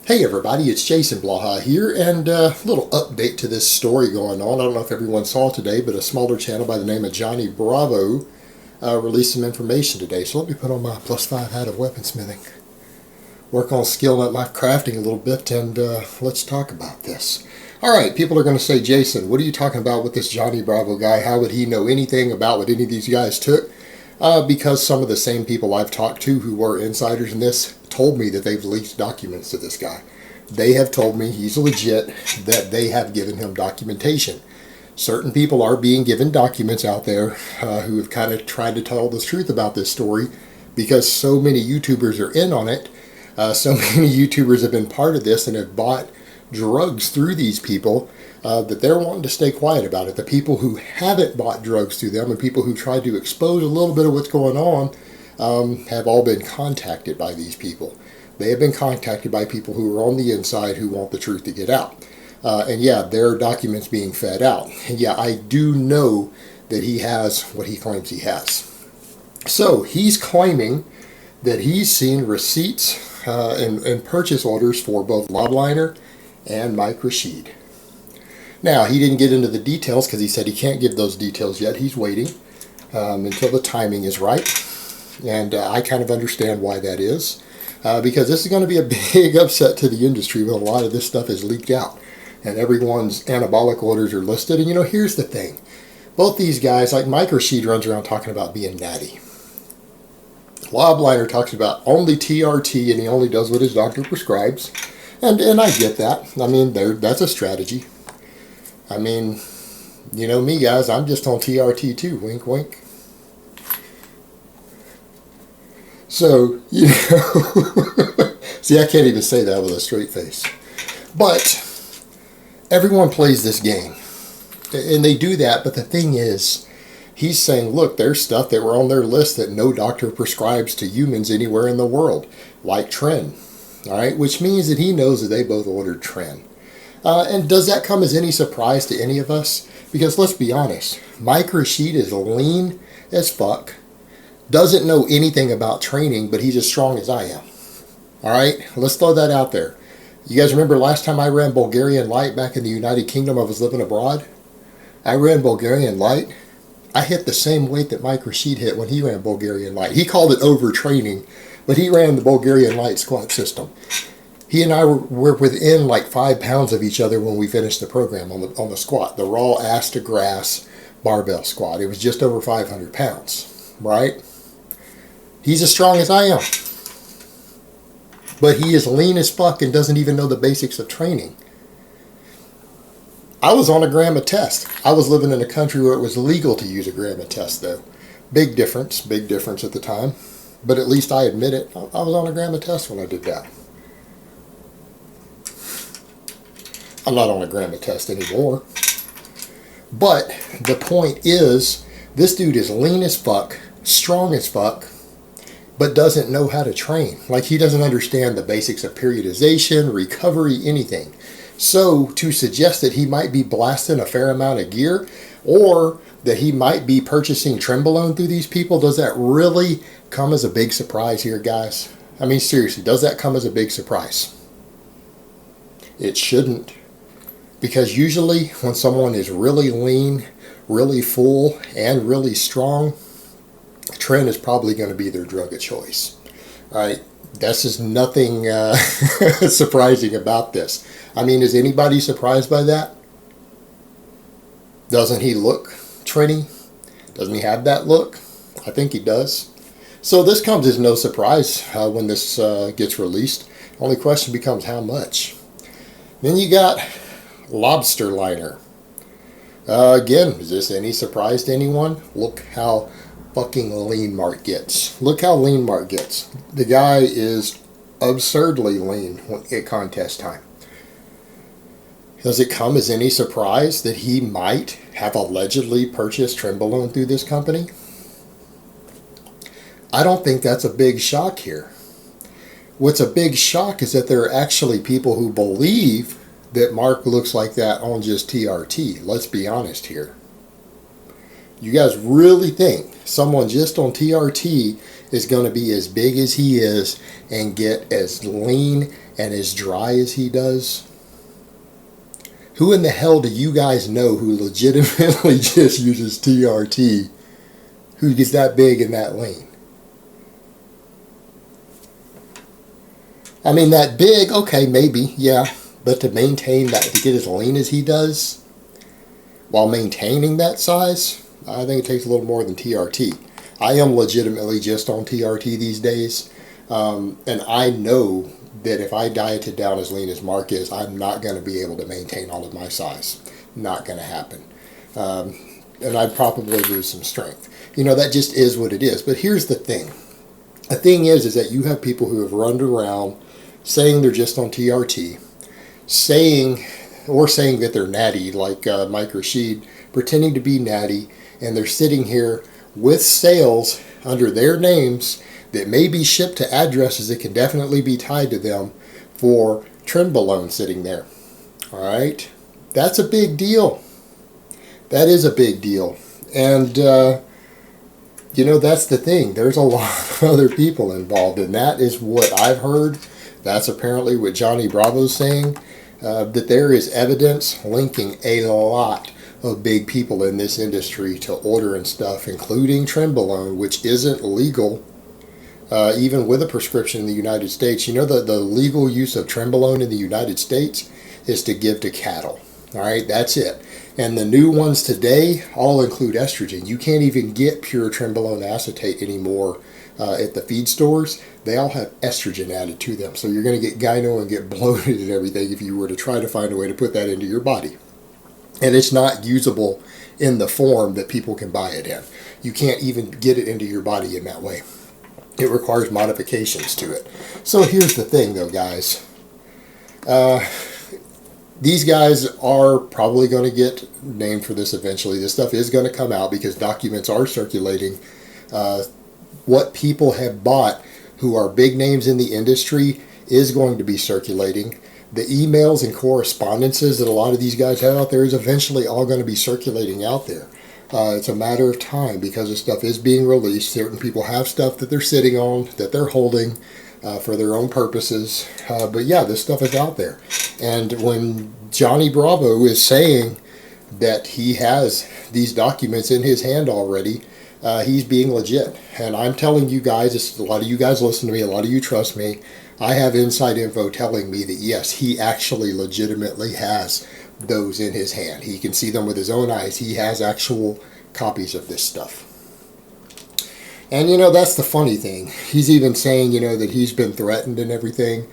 Hey everybody, it's Jason Blaha here, and a little update to this story going on. I don't know if everyone saw today, but a smaller channel by the name of Johnny Bravo released some information today. So let me put on my +5 hat of weaponsmithing, work on skilling up my crafting a little bit, and let's talk about this. Alright, people are going to say, Jason, what are you talking about with this Johnny Bravo guy? How would he know anything about what any of these guys took? Because some of the same people I've talked to who were insiders in this told me that they've leaked documents to this guy. They have told me he's legit, that they have given him documentation. Certain people are being given documents out there who have kind of tried to tell the truth about this story because so many YouTubers are in on it. So many YouTubers have been part of this and have bought drugs through these people that they're wanting to stay quiet about it. The people who haven't bought drugs through them and people who tried to expose a little bit of what's going on have all been contacted by these people. They have been contacted by people who are on the inside who want the truth to get out. And yeah, there are documents being fed out. And yeah, I do know that he has what he claims he has. So he's claiming that he's seen receipts and purchase orders for both Lobliner and Rashid. Now, he didn't get into the details because he said he can't give those details yet. He's waiting until the timing is right. And I kind of understand why that is. Because this is going to be a big upset to the industry when a lot of this stuff is leaked out. And everyone's anabolic orders are listed. And you know, here's the thing. Both these guys, like Rashid runs around talking about being natty. Lobliner talks about only TRT and he only does what his doctor prescribes. And I get that. I mean, that's a strategy. I mean, you know me, guys. I'm just on TRT too. Wink, wink. So, you know, see, I can't even say that with a straight face. But everyone plays this game. And they do that. But the thing is, he's saying, look, there's stuff that were on their list that no doctor prescribes to humans anywhere in the world, like Tren. All right, which means that he knows that they both ordered Tren. And does that come as any surprise to any of us? Because let's be honest, Rashid is lean as fuck, doesn't know anything about training, but he's as strong as I am. All right, let's throw that out there. You guys remember last time I ran Bulgarian Light back in the United Kingdom? I was living abroad. I ran Bulgarian Light. I hit the same weight that Rashid hit when he ran Bulgarian Light. He called it overtraining, but he ran the Bulgarian Light squat system. He and I were within like 5 pounds of each other when we finished the program on the squat, the raw ass to grass barbell squat. It was just over 500 pounds, right? He's as strong as I am. But he is lean as fuck and doesn't even know the basics of training. I was on a gram a test. I was living in a country where it was legal to use a gram a test though. Big difference at the time. But at least I admit it. I was on a gram a test when I did that. I'm not on a gram a test anymore. But the point is, this dude is lean as fuck, strong as fuck, but doesn't know how to train. Like, he doesn't understand the basics of periodization, recovery, anything. So to suggest that he might be blasting a fair amount of gear, or that he might be purchasing Trenbolone through these people, does that really come as a big surprise here, guys? I mean, seriously, does that come as a big surprise? It shouldn't. Because usually when someone is really lean, really full, and really strong, Tren is probably going to be their drug of choice. All right? That's just nothing surprising about this. I mean, is anybody surprised by that? Doesn't he look trendy? Doesn't he have that look? I think he does. So this comes as no surprise when this gets released. Only question becomes how much. Then you got Lobliner. Again, is this any surprise to anyone? Look how fucking lean Mark gets. Look how lean Mark gets. The guy is absurdly lean at contest time. Does it come as any surprise that he might have allegedly purchased Trenbolone through this company? I don't think that's a big shock here. What's a big shock is that there are actually people who believe that Mark looks like that on just TRT. Let's be honest here. You guys really think someone just on TRT is going to be as big as he is and get as lean and as dry as he does? Who in the hell do you guys know who legitimately just uses TRT, who gets that big and that lean? I mean, that big, okay, maybe, yeah. But to maintain that, to get as lean as he does, while maintaining that size, I think it takes a little more than TRT. I am legitimately just on TRT these days. And I know that if I dieted down as lean as Mark is, I'm not going to be able to maintain all of my size. Not going to happen. And I'd probably lose some strength. You know, that just is what it is. But here's the thing. The thing is that you have people who have run around saying they're just on TRT, saying that they're natty, like Mike Rashid, pretending to be natty, and they're sitting here with sales under their names that may be shipped to addresses that can definitely be tied to them for Trenbolone sitting there. All right? That's a big deal. That is a big deal. And, you know, that's the thing. There's a lot of other people involved, and that is what I've heard. That's apparently what Johnny Bravo's saying, that there is evidence linking a lot of big people in this industry to order and stuff, including Trenbolone, which isn't legal, even with a prescription in the United States. You know, the legal use of Trenbolone in the United States is to give to cattle. All right, that's it. And the new ones today all include estrogen. You can't even get pure Trenbolone acetate anymore at the feed stores. They all have estrogen added to them. So you're going to get gyno and get bloated and everything if you were to try to find a way to put that into your body. And it's not usable in the form that people can buy it in. You can't even get it into your body in that way. It requires modifications to it. So here's the thing, though, guys. These guys are probably going to get named for this eventually. This stuff is going to come out because documents are circulating. What people have bought who are big names in the industry is going to be circulating. The emails and correspondences that a lot of these guys have out there is eventually all going to be circulating out there. It's a matter of time because the stuff is being released. Certain people have stuff that they're sitting on, that they're holding for their own purposes. But yeah, this stuff is out there. And when Johnny Bravo is saying that he has these documents in his hand already, he's being legit. And I'm telling you guys, a lot of you guys listen to me, a lot of you trust me. I have inside info telling me that yes, he actually legitimately has those in his hand. He can see them with his own eyes. He has actual copies of this stuff. And you know, that's the funny thing. He's even saying, you know, that he's been threatened and everything.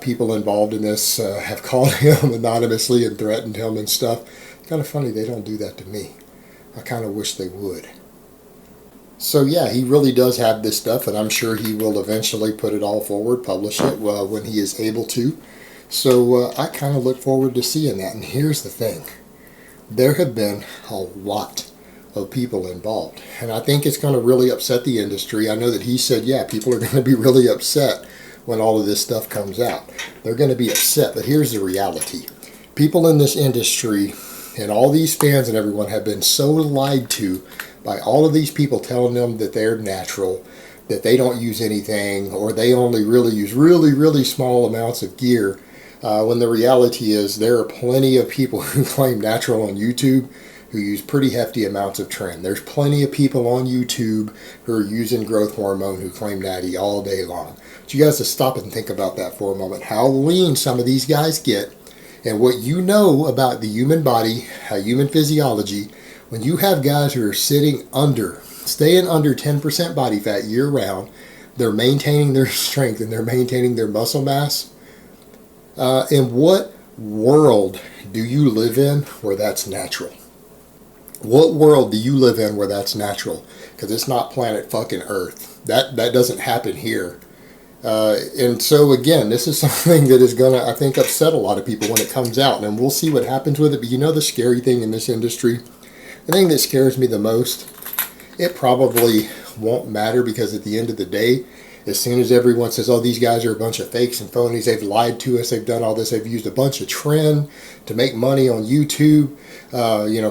People involved in this have called him anonymously and threatened him and stuff. It's kind of funny they don't do that to me. I kind of wish they would. So yeah, he really does have this stuff, and I'm sure he will eventually put it all forward, publish it when he is able to. So I kind of look forward to seeing that. And here's the thing. There have been a lot of people involved, and I think it's going to really upset the industry. I know that he said, yeah, people are going to be really upset when all of this stuff comes out. They're going to be upset, but here's the reality. People in this industry and all these fans and everyone have been so lied to by all of these people telling them that they're natural, that they don't use anything, or they only really use really small amounts of gear, when the reality is there are plenty of people who claim natural on YouTube who use pretty hefty amounts of Tren. There's plenty of people on YouTube who are using growth hormone who claim natty all day long. But you guys to stop and think about that for a moment. How lean some of these guys get, and what you know about the human body, human physiology, when you have guys who are staying under 10% body fat year round, they're maintaining their strength and they're maintaining their muscle mass. In what world do you live in where that's natural? What world do you live in where that's natural? Because it's not planet fucking Earth. That doesn't happen here. And so again, this is something that is going to, I think, upset a lot of people when it comes out. And we'll see what happens with it. But you know the scary thing in this industry? The thing that scares me the most, it probably won't matter, because at the end of the day, as soon as everyone says, oh, these guys are a bunch of fakes and phonies, they've lied to us, they've done all this, they've used a bunch of Tren to make money on YouTube,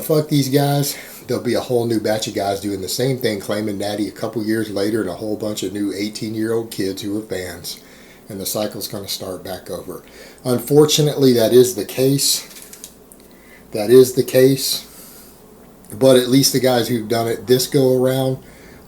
fuck these guys, there'll be a whole new batch of guys doing the same thing, claiming Natty a couple years later, and a whole bunch of new 18-year-old kids who are fans. And the cycle's going to start back over. Unfortunately, that is the case. That is the case. But at least the guys who've done it this go around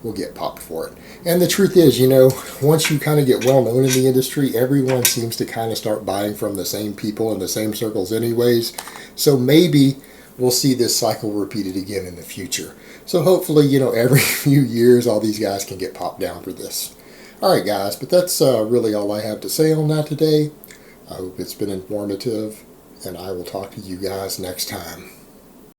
will get popped for it. And the truth is, you know, once you kind of get well known in the industry, everyone seems to kind of start buying from the same people in the same circles anyways. So maybe we'll see this cycle repeated again in the future. So hopefully, you know, every few years all these guys can get popped down for this. Alright guys, but that's really all I have to say on that today. I hope it's been informative, and I will talk to you guys next time.